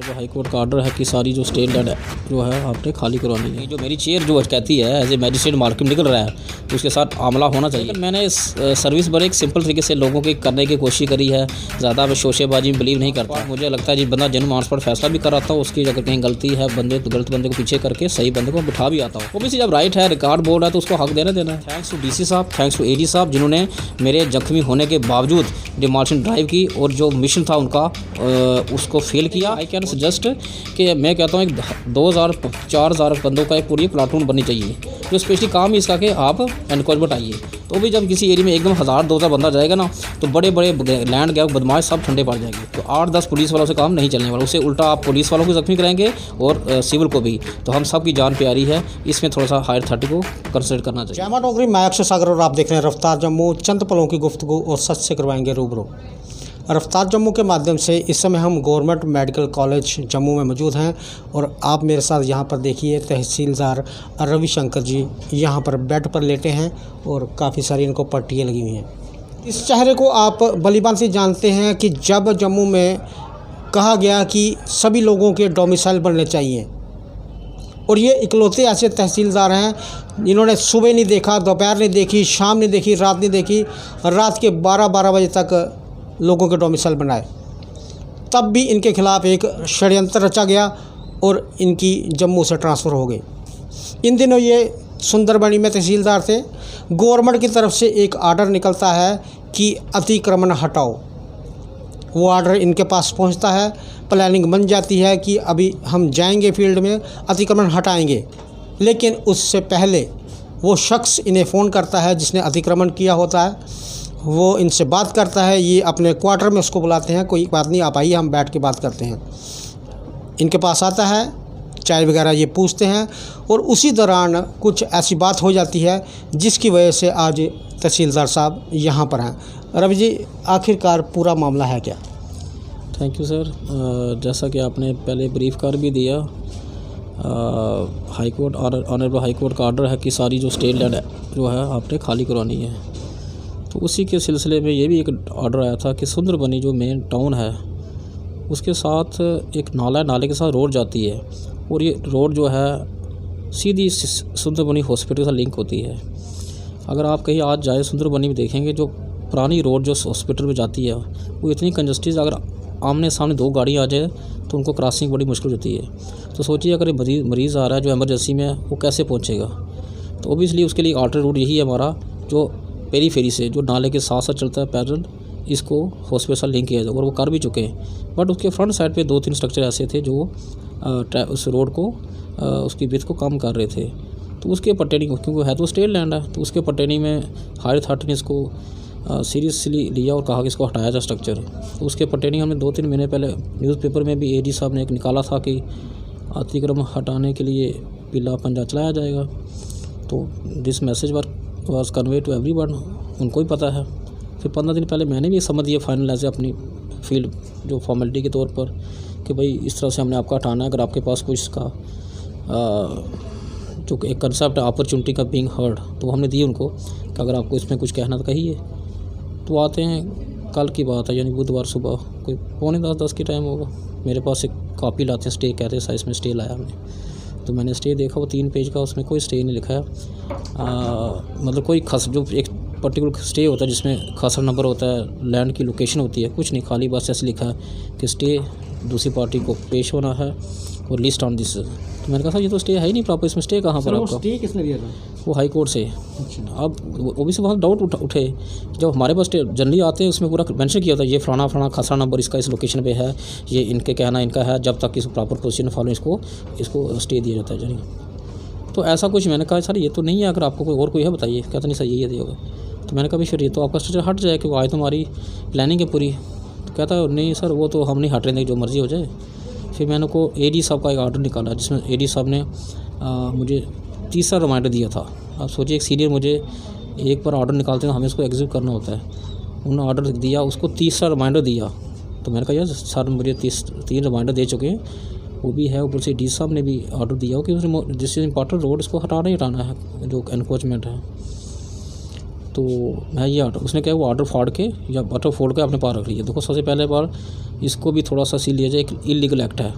जो high court का order है कि सारी जो स्टेट लैंड जो है आपने खाली करवानी है। जो मेरी चेयर जो कहती है एज ए मैजिस्ट्रेट मार्केट निकल रहा है तो उसके साथ आमला होना चाहिए। मैंने इस सर्विस बड़े एक सिंपल तरीके से लोगों की करने की कोशिश करी है। ज़्यादा मैं शोशेबाजी में बिलीव नहीं करता। मुझे लगता है जिस बंदा जन्म आंस पर फैसला भी कराता हूँ उसकी अगर कहीं गलती है बंदे तो गलत बंदे को पीछे करके सही बंदे को बिठा भी आता हूँ। ओबीसी जब राइट है रिकॉर्ड बोर्ड है तो उसको हक देना है। थैंक्स टू डीसी साहब, थैंक्स टू एडी साहब जिन्होंने मेरे जख्मी होने के बावजूद डिमोलिशन ड्राइव की और जो मिशन था उनका उसको फेल किया। आई कैन सजेस्ट कि मैं कहता हूँ 2000-4000 बंदों का एक पूरी प्लाटून बननी चाहिए जो स्पेशली काम ही इसका कि आप एनक्रोचमेंट आइए। तो भी जब किसी एरिया में एकदम 1000-2000 बंदा जाएगा ना तो बड़े बड़े लैंड गैप बदमाश सब ठंडे पड़ जाएंगे। तो 8-10 पुलिस वालों से काम नहीं चलने वाला, उससे उल्टा आप पुलिस वालों को जख्मी कराएंगे और सिविल को भी। तो हम सब की जान प्यारी है, इसमें थोड़ा सा हायर अथॉरिटी को कंसिडर करना चाहिए। जय नौकरी, मैं अक्षय सागर और आप देख रहे हैं रफ्तार जम्मू। चंद पलों की गुफ्तगू और सच से करवाएंगे रूबरू। रफ्तार जम्मू के माध्यम से इस समय हम गवर्नमेंट मेडिकल कॉलेज जम्मू में मौजूद हैं और आप मेरे साथ यहाँ पर देखिए तहसीलदार रविशंकर जी यहाँ पर बेड पर लेटे हैं और काफ़ी सारी इनको पट्टियाँ लगी हुई हैं। इस चेहरे को आप बलीबान से जानते हैं कि जब जम्मू में कहा गया कि सभी लोगों के डोमिसाइल बनने चाहिए और ये इकलौते ऐसे तहसीलदार हैं जिन्होंने सुबह नहीं देखा, दोपहर नहीं देखी, शाम नहीं देखी, रात नहीं देखी, रात के 12-12 बजे तक लोगों के डोमिसाइल बनाए। तब भी इनके खिलाफ़ एक षड्यंत्र रचा गया और इनकी जम्मू से ट्रांसफ़र हो गई। इन दिनों ये सुंदरबनी में तहसीलदार थे। गवर्नमेंट की तरफ से एक आर्डर निकलता है कि अतिक्रमण हटाओ। वो आर्डर इनके पास पहुंचता है, प्लानिंग बन जाती है कि अभी हम जाएंगे फील्ड में अतिक्रमण हटाएंगे। लेकिन उससे पहले वो शख्स इन्हें फ़ोन करता है जिसने अतिक्रमण किया होता है, वो इनसे बात करता है। ये अपने क्वार्टर में उसको बुलाते हैं, कोई बात नहीं आप आइए हम बैठ के बात करते हैं। इनके पास आता है, चाय वगैरह ये पूछते हैं और उसी दौरान कुछ ऐसी बात हो जाती है जिसकी वजह से आज तहसीलदार साहब यहाँ पर हैं। रवि जी, आखिरकार पूरा मामला है क्या? Thank you sir. जैसा कि आपने पहले ब्रीफ कर भी दिया, high court honourable high court का ऑर्डर है कि सारी जो स्टेट लैंड जो है आपने खाली करवानी है। तो उसी के सिलसिले में ये भी एक ऑर्डर आया था कि सुंदरबनी जो मेन टाउन है उसके साथ एक नाला है, नाले के साथ रोड जाती है और ये रोड जो है सीधी सुंदरबनी हॉस्पिटल से लिंक होती है। अगर आप कहीं आज जाए सुंदरबनी में देखेंगे जो पुरानी रोड जो हॉस्पिटल में जाती है वो इतनी कंजस्टेड, अगर आमने सामने 2 गाड़ी आ जाए तो उनको क्रॉसिंग बड़ी मुश्किल होती है। तो सोचिए अगर मरीज़ आ रहा है जो एमरजेंसी में है वो कैसे पहुँचेगा। तो ओबियसली उसके लिए अल्टरनेट रूट यही है हमारा, जो पेरीफेरी से जो नाले के साथ साथ चलता है पैदल, इसको हॉस्पिटल लिंक किया जाए और वो कर भी चुके हैं। बट उसके फ्रंट साइड पे 2-3 स्ट्रक्चर ऐसे थे जो उस रोड को उसकी विड्थ को कम कर रहे थे। तो उसके पर्टेनिंग, क्योंकि है तो स्टेट लैंड है, तो उसके पर्टेनिंग में हायर अथॉरिटी ने इसको सीरियसली लिया और कहा कि इसको हटाया जाए स्ट्रक्चर। तो उसके पर्टेनिंग हमने 2-3 महीने पहले न्यूज़पेपर में भी एडी साहब ने एक निकाला था कि अतिक्रमण हटाने के लिए पीला पंजा चलाया जाएगा। तो this message was convey to everyone, उनको ही पता है। फिर 15 दिन पहले मैंने भी समझ दिया फाइनल ऐसे अपनी फील्ड जो फॉर्मेलिटी के तौर पर कि भाई इस तरह से हमने आपका हटाना है। अगर आपके पास कुछ इसका जो एक कंसेप्ट है अपॉर्चुनिटी का बीइंग हर्ड, तो हमने दी उनको कि अगर आपको इसमें कुछ कहना तो कहिए। तो आते हैं, कल की बात है यानी बुधवार सुबह कोई 9:45 की टाइम होगा, मेरे पास एक कॉपी लाते हैं, स्टे कहते हैं साइज़ में स्टे लाया हमने। तो मैंने स्टे देखा, वो 3 पेज का, उसमें कोई स्टे नहीं लिखा है। मतलब कोई जो एक पर्टिकुलर स्टे होता है जिसमें खसरा नंबर होता है, लैंड की लोकेशन होती है, कुछ नहीं, खाली बस ऐसे लिखा है कि स्टे दूसरी पार्टी को पेश होना है और लिस्ट ऑन दिस। तो मैंने कहा ये तो स्टे है ही नहीं प्रॉपर, इसमें स्टे कहाँ पर आपका? स्टे किसने दिया था? वो हाई कोर्ट से। अब वो भी से वहाँ डाउट उठे जब हमारे पास स्टे जनरली आते हैं उसमें पूरा मेंशन किया होता है ये फलाना खसरा नंबर इसका इस लोकेशन पे है, ये इनके कहना इनका है, जब तक इस प्रॉपर पोजीशन फॉलो इसको स्टे दिया जाता है जानी। तो ऐसा कुछ मैंने कहा सर ये तो नहीं है, अगर आपको कोई और कोई है बताइए। कहता नहीं सर यही है होगा। तो मैंने कहा भाई फिर ये तो आपका स्ट्रक्चर हट जाए कि वो आज तो हमारी प्लानिंग है पूरी। तो कहता है नहीं सर वो तो हम नहीं हट रहे थे, जो मर्ज़ी हो जाए। फिर मैंने को एडी साहब का एक ऑर्डर निकाला जिसमें एडी साहब ने मुझे 3रा रिमाइंडर दिया था। आप सोचिए एक सीनियर मुझे एक बार ऑर्डर निकालते हैं हमें इसको एग्जीक्यूट करना होता है। उन्होंने ऑर्डर दिया, उसको 3रा रिमाइंडर दिया। तो मैंने कहा यार सर मुझे 3 रिमाइंडर दे चुके हैं, वो भी है, ऊपर से डी साहब ने भी ऑर्डर दिया हो कि जिससे इंपॉर्टेंट रोड इसको हटाना ही हटाना है जो एनक्रोचमेंट है। तो मैं ये ऑर्डर, उसने क्या वो ऑर्डर फाड़ के या ऑर्डर फोड़ के अपने पास रख लिया। देखो सबसे पहले बार इसको भी थोड़ा सा सी लिया जाए, एक इलीगल एक्ट है,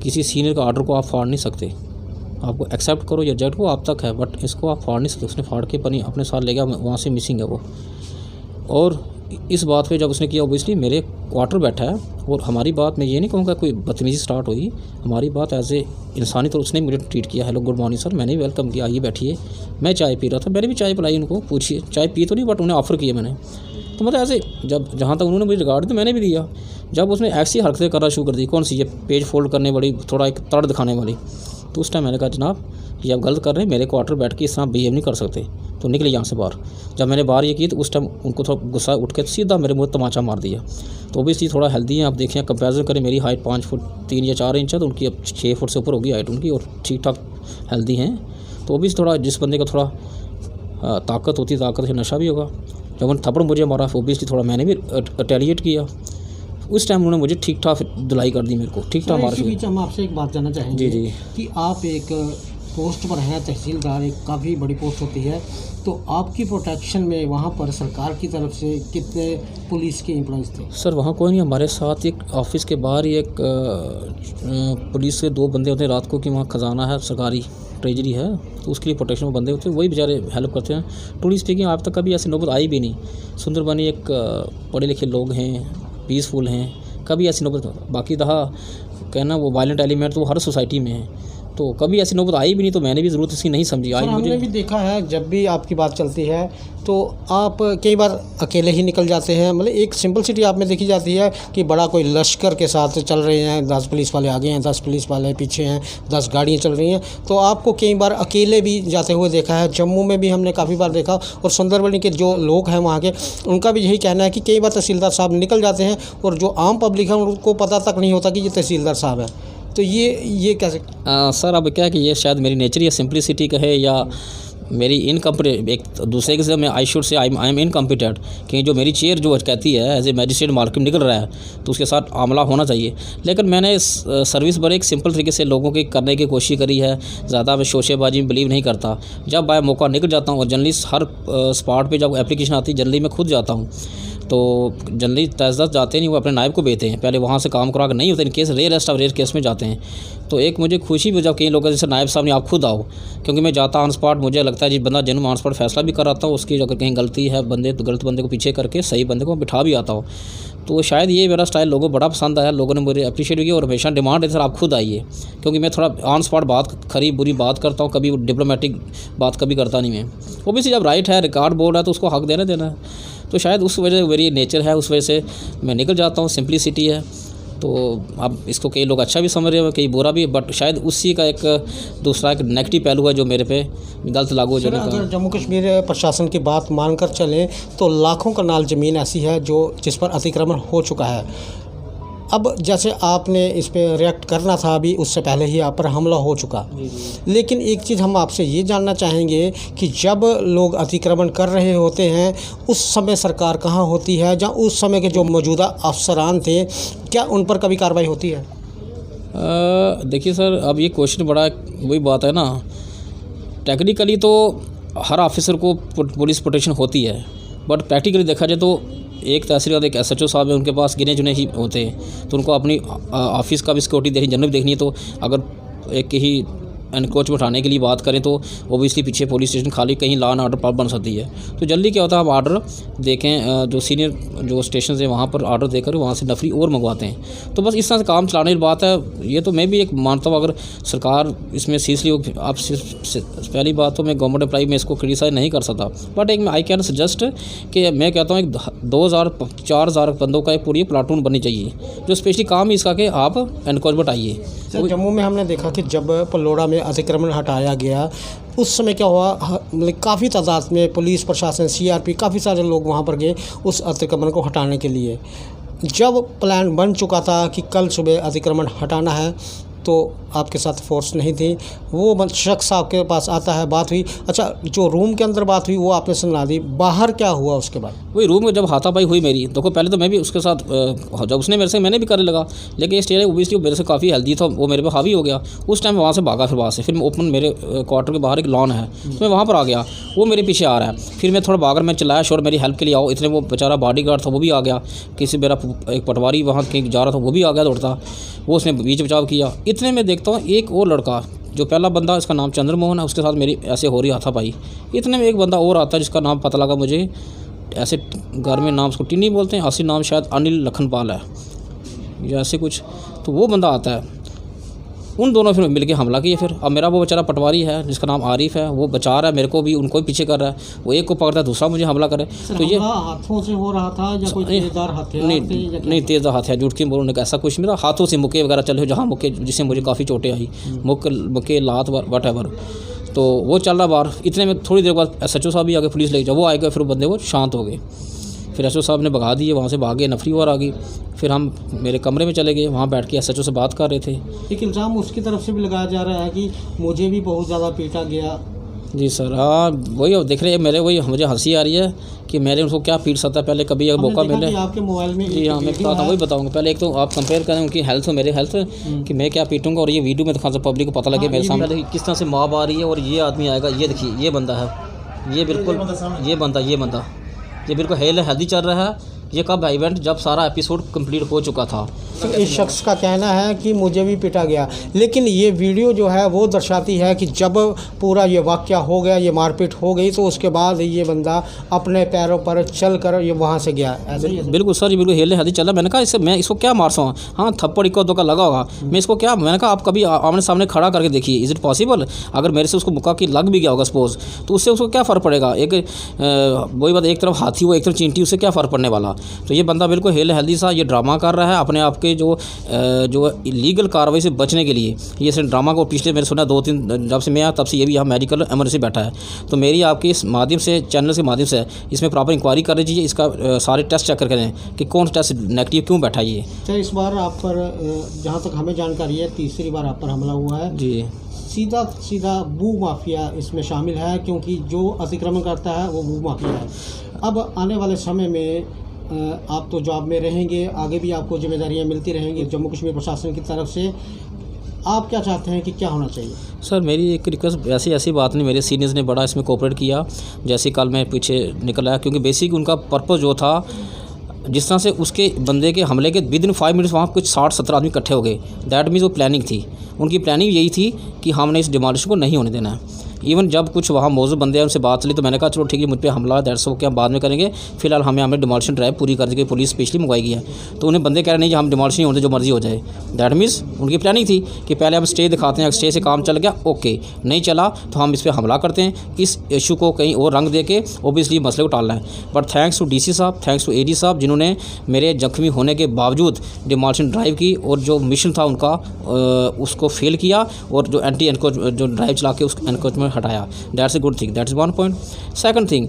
किसी सीनियर का ऑर्डर को आप फाड़ नहीं सकते, आपको एक्सेप्ट करो या रिजेक्ट, वो आप तक है, बट इसको आप फाड़ नहीं सकते। उसने फाड़ के पनी अपने साथ ले गया, वहाँ से मिसिंग है वो। और इस बात पे जब उसने किया, ओबियसली मेरे क्वार्टर बैठा है, और हमारी बात मैं ये नहीं कहूँगा कोई बदतमीज़ी स्टार्ट हुई, हमारी बात एज ए इंसानी तो उसने मुझे ट्रीट किया, हेलो गुड मॉर्निंग सर, मैंने वेलकम किया, आइए बैठिए। मैं चाय पी रहा था, मैंने भी चाय पिलाई उनको, पूछिए, चाय पी तो नहीं बट उन्हें ऑफ़र किया मैंने। तो मतलब ऐसे जब जहाँ तक उन्होंने मुझे रिगार्ड तो मैंने भी दिया। जब उसने ऐसी हरकतें करना शुरू कर दी, कौन सी, ये पेज फोल्ड करने वाली, थोड़ा एक तड़ दिखाने वाली, तो उस टाइम मैंने कहा जनाब ये आप गलत कर रहे हैं, मेरे क्वार्टर बैठ के इस तरह बिहेव नहीं कर सकते, तो निकले यहाँ से बाहर। जब मैंने बाहर ये की तो उस टाइम उनको थोड़ा गुस्सा उठ के सीधा मेरे मुँह तमाचा मार दिया। तो ओबियसली थोड़ा हेल्दी हैं, आप देखें कंपैरिजन करें, मेरी हाइट 5 फुट 3 या 4 इंच है, तो उनकी अब 6 फुट से ऊपर होगी हाइट उनकी, और ठीक ठाक हेल्दी हैं। तो ओबियसली थोड़ा जिस बंदे का थोड़ा ताकत होती है, ताकत से नशा भी होगा। जब उन्होंने थप्पड़ मुझे मारा, ओबियसली थोड़ा मैंने भी रिटेलिएट किया। उस टाइम उन्होंने मुझे ठीक ठाक धुलाई कर दी, मेरे को ठीक ठाक मार इसी बीच हम आपसे एक बात जानना चाहेंगे जी कि आप एक पोस्ट पर हैं, तहसीलदार, एक काफ़ी बड़ी पोस्ट होती है, तो आपकी प्रोटेक्शन में वहाँ पर सरकार की तरफ से कितने पुलिस के एम्प्लॉइज़ थे? सर वहाँ कोई नहीं, हमारे साथ एक ऑफिस के बाहर ही एक पुलिस के 2 बंदे होते हैं रात को, कि वहाँ खजाना है, सरकारी ट्रेजरी है, तो उसके लिए प्रोटेक्शन में बंदे होते हैं, वही बेचारे हेल्प करते हैं। टूरिस्ट स्पीकिंग आप तक कभी ऐसी नौबत आई भी नहीं। सुंदरबनी एक पढ़े लिखे लोग हैं, पीसफुल हैं, कभी ऐसी नौबत, बाकी रहा कहना वो वायलेंट एलिमेंट तो वो हर सोसाइटी में है, तो कभी ऐसी नौबत आई भी नहीं, तो मैंने भी ज़रूरत इसकी नहीं समझी। आज हमने भी देखा है जब भी आपकी बात चलती है तो आप कई बार अकेले ही निकल जाते हैं, मतलब एक सिंपल सिटी आप में देखी जाती है कि बड़ा कोई लश्कर के साथ चल रहे हैं, 10 पुलिस वाले आगे हैं, 10 पुलिस वाले पीछे हैं, 10 गाड़ियाँ चल रही हैं, तो आपको कई बार अकेले भी जाते हुए देखा है। जम्मू में भी हमने काफ़ी बार देखा, और सुंदरबनी के जो लोग हैं वहाँ के, उनका भी यही कहना है कि कई बार तहसीलदार साहब निकल जाते हैं और जो आम पब्लिक है उनको पता तक नहीं होता कि ये तहसीलदार साहब है। तो ये कैसे? सर अब क्या है कि ये शायद मेरी नेचर या सिंप्लिसिटी का है, या मेरी एक दूसरे के से मैं I should say I am incompetent, कि जो मेरी चेयर जो कहती है एज ए मैजिस्ट्रेट मार्केट निकल रहा है तो उसके साथ आमला होना चाहिए। लेकिन मैंने इस सर्विस पर एक सिंपल तरीके से लोगों की करने की कोशिश करी है, ज़्यादा मैं शोशेबाजी में बिलीव नहीं करता। जब बाय मौका निकल जाता हूँ, और जनरली हर स्पॉट पे जब एप्लीकेशन आती है जनरली मैं खुद जाता हूँ, तो जनरली तहसीलदार जाते नहीं, वो अपने नायब को भेजते हैं, पहले वहाँ से काम करा के नहीं होते, in case rarest of rare case में जाते हैं। तो एक मुझे खुशी भी जब कई लोग जैसे नायब साहब ने आप खुद आओ, क्योंकि मैं जाता ऑन स्पॉट, मुझे लगता है जिस बंदा जेन्युइन ऑन स्पॉट फैसला भी कराता हूँ, उसकी अगर कहीं गलती है बंदे तो गलत बंदे को पीछे करके सही बंदे को बिठा भी आता हूँ। तो शायद ये मेरा स्टाइल लोगों को बड़ा पसंद आया, लोगों ने मुझे अप्रिशिएट किया, और हमेशा डिमांड है सर आप खुद आइए, क्योंकि मैं थोड़ा ऑन स्पॉट बात खरी बुरी बात करता हूँ, कभी डिप्लोमेटिक बात कभी करता नहीं मैं। ओबियसली जब राइट है, रिकॉर्ड बोर्ड है, तो उसको हक देना है। तो शायद उस वजह से मेरी नेचर है, उस वजह से मैं निकल जाता हूँ, सिंप्लिसिटी है। तो अब इसको कई लोग अच्छा भी समझ रहे हैं, कई बुरा भी, बट शायद उसी का एक दूसरा एक नेगेटिव पहलू है जो मेरे पे गलत लागू हो जाने का। अगर जम्मू कश्मीर प्रशासन की बात मानकर चलें तो लाखों कनाल ज़मीन ऐसी है जो जिस पर अतिक्रमण हो चुका है। अब जैसे आपने इस पर रिएक्ट करना था, अभी उससे पहले ही आप पर हमला हो चुका। लेकिन एक चीज़ हम आपसे ये जानना चाहेंगे कि जब लोग अतिक्रमण कर रहे होते हैं उस समय सरकार कहाँ होती है, या उस समय के जो मौजूदा अफसरान थे, क्या उन पर कभी कार्रवाई होती है? देखिए सर, अब ये क्वेश्चन बड़ा वही बात है ना, टेक्निकली तो हर ऑफिसर को पुलिस प्रोटेक्शन होती है, बट प्रैक्टिकली देखा जाए तो एक तहसीलदार एक SHO साहब है, उनके पास गिने चुने ही होते हैं, तो उनको अपनी ऑफिस का भी सिक्योरिटी देखनी, जनरल देखनी है। तो अगर एक ही एनक्रोच उठाने के लिए बात करें तो ओबियसली पीछे पुलिस स्टेशन खाली, कहीं लॉ एंड ऑर्डर प्रॉब्लम बन सकती है। तो जल्दी क्या होता है, हम ऑर्डर देखें, जो सीनियर जो स्टेशन है वहाँ पर ऑर्डर देकर वहाँ से नफरी और मंगवाते हैं। तो बस इस तरह से काम चलाने की बात है। ये तो मैं भी एक मानता हूँ, अगर सरकार इसमें सीरियसली हो, आप पहली बात तो मैं गवर्नमेंट एम्प्लॉई में इसको क्रिटिसाइज नहीं कर सकता, बट एक आई कैन सजेस्ट कि मैं कहता हूँ एक 2000-4000 बंदों का एक पूरी प्लाटून बननी चाहिए, जो स्पेशली काम इसका कि आप एनक्रोचमेंट आइए। जम्मू में हमने देखा कि जब पलोड़ा में अतिक्रमण हटाया गया उस समय क्या हुआ, मतलब काफ़ी तादाद में पुलिस प्रशासन, CRP, काफ़ी सारे लोग वहाँ पर गए उस अतिक्रमण को हटाने के लिए। जब प्लान बन चुका था कि कल सुबह अतिक्रमण हटाना है, तो आपके साथ फोर्स नहीं थी, वो शख्स आपके पास आता है, बात हुई। अच्छा, जो रूम के अंदर बात हुई वो आपने सुना दी, बाहर क्या हुआ उसके बाद? वही रूम में जब हाथापाई हुई मेरी, देखो पहले तो मैं भी उसके साथ जब उसने मेरे से, मैंने भी करने लगा, लेकिन स्टेज ओबियसली मेरे से काफ़ी हेल्दी था, वो मेरे पे हावी हो गया। उस टाइम वहाँ से भागा, फिर वहाँ से फिर मैं ओपन, मेरे क्वार्टर के बाहर एक लॉन है, तो मैं वहाँ पर आ गया, वो मेरे पीछे आ रहा है। फिर मैं थोड़ा भागर, मैं चिल्लाया शोर मेरी हेल्प के लिए आओ, इतने वो बेचारा बॉडीगार्ड था वो भी आ गया, किसी मेरा एक पटवारी वहाँ कहीं जा रहा था वो भी आ गया दौड़ता, वो उसने बीच बचाव किया। इतने में देखता हूँ एक और लड़का, जो पहला बंदा इसका नाम चंद्रमोहन है, उसके साथ मेरी ऐसे हो रही हाथापाई। इतने में एक बंदा और आता है जिसका नाम पता लगा मुझे, ऐसे घर में नाम उसको टिन्नी बोलते हैं, असली नाम शायद अनिल लखनपाल है या ऐसे कुछ। तो वो बंदा आता है, उन दोनों फिर मिलके हमला किए। फिर अब मेरा वो बेचारा पटवारी है जिसका नाम आरिफ है, वो बचा रहा है मेरे को भी, उनको भी पीछे कर रहा है, वो एक को पकड़ता है दूसरा मुझे हमला करे। तो ये हाथों से हो रहा था या कोई तेजदार हथियार? नहीं तेज़ हथियार, झूठ क्यों बोलने का, ऐसा कुछ मेरा हाथों से मुक्के वगैरह चले, जहाँ मुक्के जिससे मुझे काफ़ी चोटें आई, मुक्के लात वट। तो वो चल रहा बाहर। इतने में थोड़ी देर बाद SHO साहब भी आगे, पुलिस लेके, जब वो आएगा फिर वो बंदे वो शांत हो गए। फिर SHO साहब ने भगा दिए, वहाँ से भागे, नफरी और आ गई। फिर हम मेरे कमरे में चले गए, वहाँ बैठ के SHO से बात कर रहे थे। एक इल्ज़ाम उसकी तरफ से भी लगाया जा रहा है कि मुझे भी बहुत ज़्यादा पीटा गया। जी सर, हाँ वही अब देख रहे हैं मेरे, वही मुझे हंसी आ रही है कि मैंने उनको क्या पीट सकता है। पहले कभी अगर मौका मिले, आपके मोबाइल में, जी हाँ मैं बताता हूँ, वही बताऊँगा। पहले एक तो आप कंपेयर करें उनकी हेल्थ और मेरे हेल्थ, कि मैं क्या पीटूंगा, और ये वीडियो में दिखा, पब्लिक को पता लगे मेरे सामने। देखिए किस तरह से मॉब आ रही है, और ये आदमी आएगा, ये देखिए ये बंदा है, ये बिल्कुल ये बिल्कुल हेल्दी चल रहा है। ये कब इवेंट, जब सारा एपिसोड कंप्लीट हो चुका था। तो इस शख्स का कहना है कि मुझे भी पिटा गया, लेकिन ये वीडियो जो है वो दर्शाती है कि जब पूरा ये वाक़या हो गया, ये मारपीट हो गई, तो उसके बाद ये बंदा अपने पैरों पर चल कर ये वहाँ से गया। ऐसे ही बिल्कुल सर, ये बिल्कुल हेले हाथी चल रहा। मैंने कहा इससे मैं इसको क्या मार सकूँ, हाँ थप्पड़ इक्का दुक्का लगा होगा, मैं इसको क्या, मैंने कहा आप कभी आमने सामने खड़ा करके देखिए, इज़ इट पॉसिबल, अगर मेरे से उसको मुक्का की लग भी गया होगा सपोज, तो उससे उसको क्या फ़र्क पड़ेगा। एक वही बात, एक तरफ हाथी हो एक तरफ चींटी, उससे क्या फ़र्क पड़ने वाला। तो ये बंदा बिल्कुल हेल्दी सा ये ड्रामा कर रहा है अपने आप के जो इलीगल कार्रवाई से बचने के लिए। ये सिर्फ ड्रामा को पिछले मेरे सुना 2-3 जब से मैं आया तब से ये भी यहाँ मेडिकल एमरजेंसी बैठा है। तो मेरी आपकी इस माध्यम से, चैनल के माध्यम से इसमें प्रॉपर इंक्वायरी कर लीजिए, इसका सारे टेस्ट चेक करके दें कि कौन टेस्ट नेगेटिव क्यों बैठा ये। तो इस बार आप पर, जहाँ तक हमें जानकारी है, तीसरी बार आप पर हमला हुआ है जी। सीधा भू माफिया इसमें शामिल है, क्योंकि जो अतिक्रमण करता है वो भू माफिया है। अब आने वाले समय में आप तो जॉब में रहेंगे, आगे भी आपको जिम्मेदारियां मिलती रहेंगी जम्मू कश्मीर प्रशासन की तरफ से, आप क्या चाहते हैं कि क्या होना चाहिए? सर मेरी एक रिक्वेस्ट, ऐसी बात नहीं, मेरे सीनियर्स ने बड़ा इसमें कोऑपरेट किया, जैसे कल मैं पीछे निकल आया, क्योंकि बेसिक उनका पर्पस जो था, जिस तरह से उसके बंदे के हमले के विदिन 5 मिनट्स वहाँ कुछ 60-70 आदमी इकट्ठे हो गए, दैट मीन्स वो प्लानिंग थी। उनकी प्लानिंग यही थी कि हमने इस डिमोलिशन को नहीं होने देना है। इवन जब कुछ वहाँ मौजूद बंदे हैं उनसे बात चली, तो मैंने कहा चलो ठीक है, मुझ पे हमला दैट्स ओके, हम बाद में करेंगे, फिलहाल हमें डिमोलिशन ड्राइव पूरी करने के पुलिस स्पेशली मंगवाई गई है। तो उन्हें बंदे कह रहे नहीं, हम डिमोलिशन नहीं होने, जो मर्जी हो जाए। दैट मीन्स उनकी प्लानिंग थी कि पहले हम स्टे दिखाते हैं, स्टे से काम चल गया ओके, नहीं चला तो हम इस पर हमला करते हैं, इस इशू को कहीं और रंग दे के ओबियसली मसले को टालना है। बट थैंक्स टू DC साहब, थैंक्स टू AD साहब, जिन्होंने मेरे जख्मी होने के बावजूद डिमोलिशन ड्राइव की, और जो मिशन था उनका उसको फेल किया, और जो एंटी एनक्रोच जो ड्राइव चला के उस एनक्रोचमेंट हटाया। That's a good thing, that's 1 point. Second thing,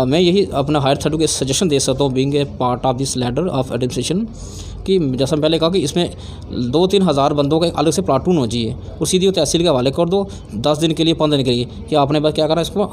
मैं यही अपना हायर अथॉरिटी को सजेशन दे सकता हूँ, being a part of this ladder of administration, कि जैसा पहले कहा कि इसमें 2-3 हज़ार बंदों का एक अलग से प्लाटून हो चाहिए, और सीधी तहसील के हवाले कर दो 10 दिन के लिए, 15 दिन के लिए, कि आपने बस क्या करा, इसको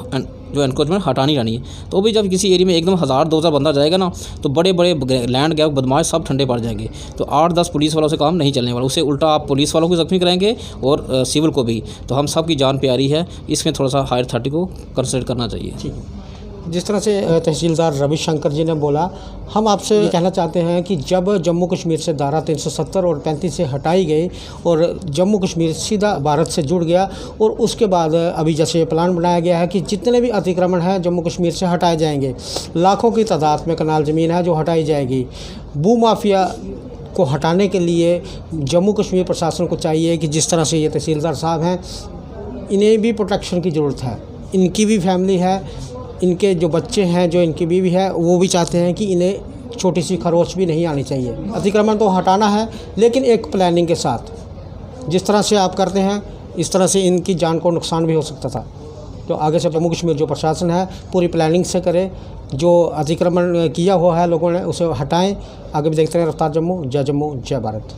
जो एनक्रोचमेंट हटानी रहनी है। तो भी जब किसी एरिया में एकदम 1000-2000 बंदा जाएगा ना, तो बड़े बड़े लैंड गैप बदमाश सब ठंडे पड़ जाएंगे। तो 8-10 पुलिस वालों से काम नहीं चलने वाला, उससे उल्टा आप पुलिस वालों को जख्मी कराएंगे और सिविल को भी। तो हम सब की जान प्यारी है, इसमें थोड़ा सा हायर अथॉरिटी को कंसिडर करना चाहिए। ठीक है। जिस तरह से तहसीलदार रविशंकर जी ने बोला, हम आपसे ये कहना चाहते हैं कि जब जम्मू कश्मीर से धारा 370 और 35 से हटाई गई और जम्मू कश्मीर सीधा भारत से जुड़ गया, और उसके बाद अभी जैसे प्लान बनाया गया है कि जितने भी अतिक्रमण हैं जम्मू कश्मीर से हटाए जाएंगे, लाखों की तादाद में कनाल ज़मीन है जो हटाई जाएगी। भू माफिया को हटाने के लिए जम्मू कश्मीर प्रशासन को चाहिए कि जिस तरह से ये तहसीलदार साहब हैं, इन्हें भी प्रोटेक्शन की ज़रूरत है, इनकी भी फैमिली है, इनके जो बच्चे हैं, जो इनकी बीवी है, वो भी चाहते हैं कि इन्हें छोटी सी खरोच भी नहीं आनी चाहिए। अतिक्रमण तो हटाना है, लेकिन एक प्लानिंग के साथ। जिस तरह से आप करते हैं, इस तरह से इनकी जान को नुकसान भी हो सकता था। तो आगे से जम्मू कश्मीर जो प्रशासन है पूरी प्लानिंग से करे, जो अतिक्रमण किया हुआ है लोगों ने उसे हटाएं। आगे भी देखते हैं रफ्तार जम्मू, जय भारत।